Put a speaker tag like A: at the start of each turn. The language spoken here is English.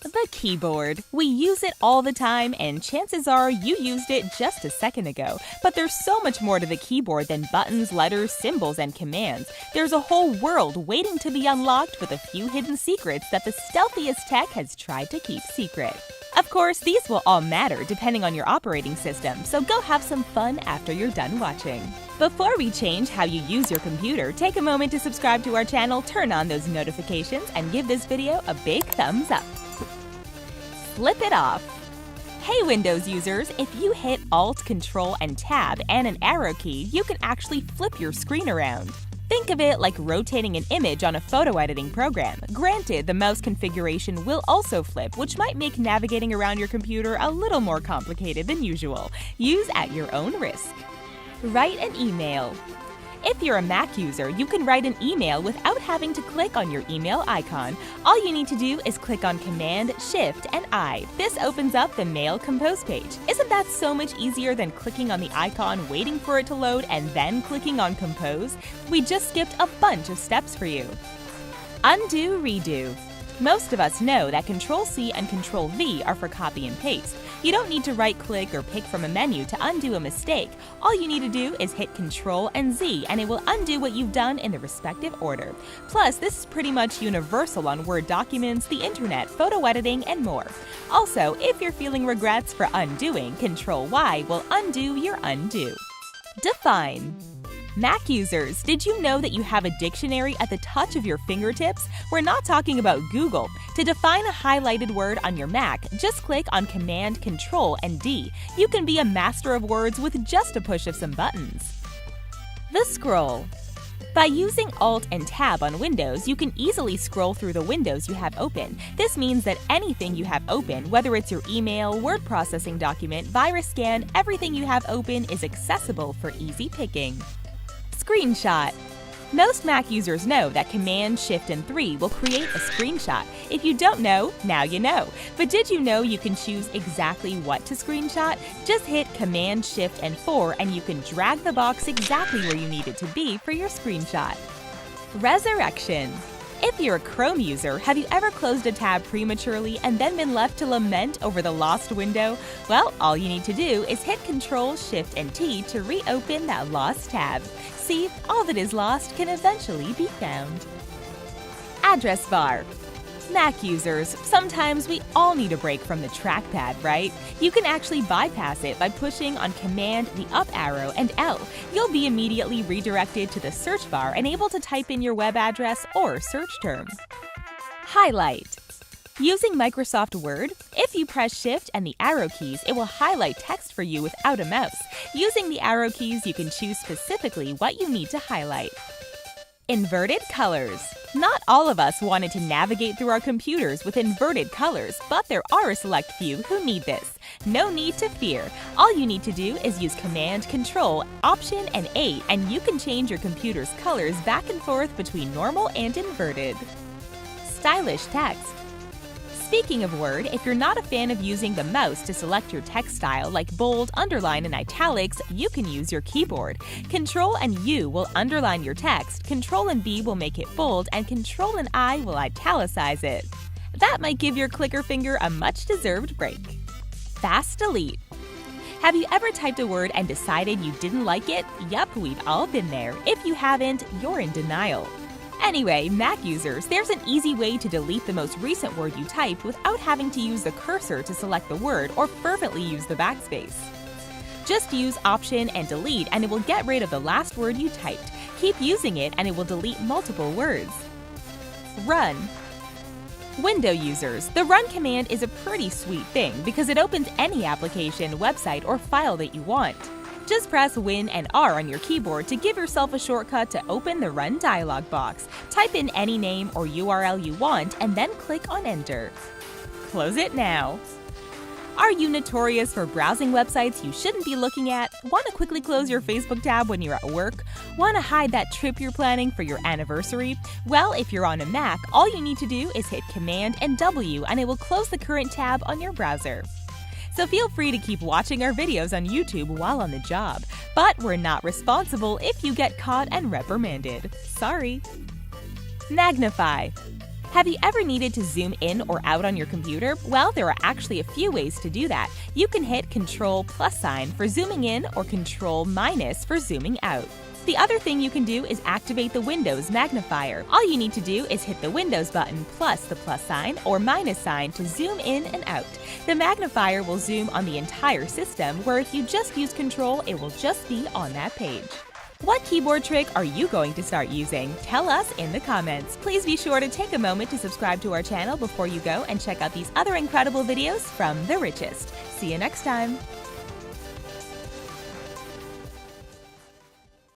A: The keyboard. We use it all the time, and chances are you used it just a second ago. But there's so much more to the keyboard than buttons, letters, symbols, and commands. There's a whole world waiting to be unlocked with a few hidden secrets that the stealthiest tech has tried to keep secret. Of course, these will all matter depending on your operating system, so go have some fun after you're done watching. Before we change how you use your computer, take a moment to subscribe to our channel, turn on those notifications, and give this video a big thumbs up. Flip it off. Hey Windows users, if you hit Alt, Control, and Tab and an arrow key, you can actually flip your screen around. Think of it like rotating an image on a photo editing program. Granted, the mouse configuration will also flip, which might make navigating around your computer a little more complicated than usual. Use at your own risk. Write an email. If you're a Mac user, you can write an email without having to click on your email icon. All you need to do is click on Command, Shift, and I. This opens up the Mail Compose page. Isn't that so much easier than clicking on the icon, waiting for it to load, and then clicking on Compose? We just skipped a bunch of steps for you. Undo, redo. Most of us know that Control-C and Control-V are for copy and paste. You don't need to right-click or pick from a menu to undo a mistake. All you need to do is hit Control and Z, and it will undo what you've done in the respective order. Plus, this is pretty much universal on Word documents, the internet, photo editing, and more. Also, if you're feeling regrets for undoing, Control-Y will undo your undo. Define. Mac users, did you know that you have a dictionary at the touch of your fingertips? We're not talking about Google. To define a highlighted word on your Mac, just click on Command, Control, and D. You can be a master of words with just a push of some buttons. The scroll. By using Alt and Tab on Windows, you can easily scroll through the windows you have open. This means that anything you have open, whether it's your email, word processing document, virus scan, everything you have open is accessible for easy picking. Screenshot. Most Mac users know that Command, Shift, and 3 will create a screenshot. If you don't know, now you know. But did you know you can choose exactly what to screenshot? Just hit Command, Shift, and 4 and you can drag the box exactly where you need it to be for your screenshot. Resurrection. If you're a Chrome user, have you ever closed a tab prematurely and then been left to lament over the lost window? Well, all you need to do is hit Control, Shift, and T to reopen that lost tab. See, all that is lost can eventually be found. Address bar. Mac users, sometimes we all need a break from the trackpad, right? You can actually bypass it by pushing on Command, the up arrow, and L. You'll be immediately redirected to the search bar and able to type in your web address or search term. Highlight. Using Microsoft Word, if you press Shift and the arrow keys, it will highlight text for you without a mouse. Using the arrow keys, you can choose specifically what you need to highlight. Inverted colors. Not all of us wanted to navigate through our computers with inverted colors, but there are a select few who need this. No need to fear. All you need to do is use Command, Control, Option, and A, and you can change your computer's colors back and forth between normal and inverted. Stylish text. Speaking of Word, if you're not a fan of using the mouse to select your text style like bold, underline, and italics, you can use your keyboard. Control and U will underline your text, Control and B will make it bold, and Control and I will italicize it. That might give your clicker finger a much-deserved break. Fast delete. Have you ever typed a word and decided you didn't like it? Yup, we've all been there. If you haven't, you're in denial. Anyway, Mac users, there's an easy way to delete the most recent word you typed without having to use the cursor to select the word or fervently use the backspace. Just use Option and Delete and it will get rid of the last word you typed. Keep using it and it will delete multiple words. Run. Window users, the Run command is a pretty sweet thing because it opens any application, website, or file that you want. Just press Win and R on your keyboard to give yourself a shortcut to open the Run dialog box. Type in any name or URL you want and then click on Enter. Close it now. Are you notorious for browsing websites you shouldn't be looking at? Want to quickly close your Facebook tab when you're at work? Want to hide that trip you're planning for your anniversary? Well, if you're on a Mac, all you need to do is hit Command and W and it will close the current tab on your browser. So feel free to keep watching our videos on YouTube while on the job. But we're not responsible if you get caught and reprimanded. Sorry. Magnify. Have you ever needed to zoom in or out on your computer? Well, there are actually a few ways to do that. You can hit Control + for zooming in or Control- for zooming out. The other thing you can do is activate the Windows magnifier. All you need to do is hit the Windows button plus the + or - to zoom in and out. The magnifier will zoom on the entire system, where if you just use Control, it will just be on that page. What keyboard trick are you going to start using? Tell us in the comments. Please be sure to take a moment to subscribe to our channel before you go and check out these other incredible videos from The Richest. See you next time!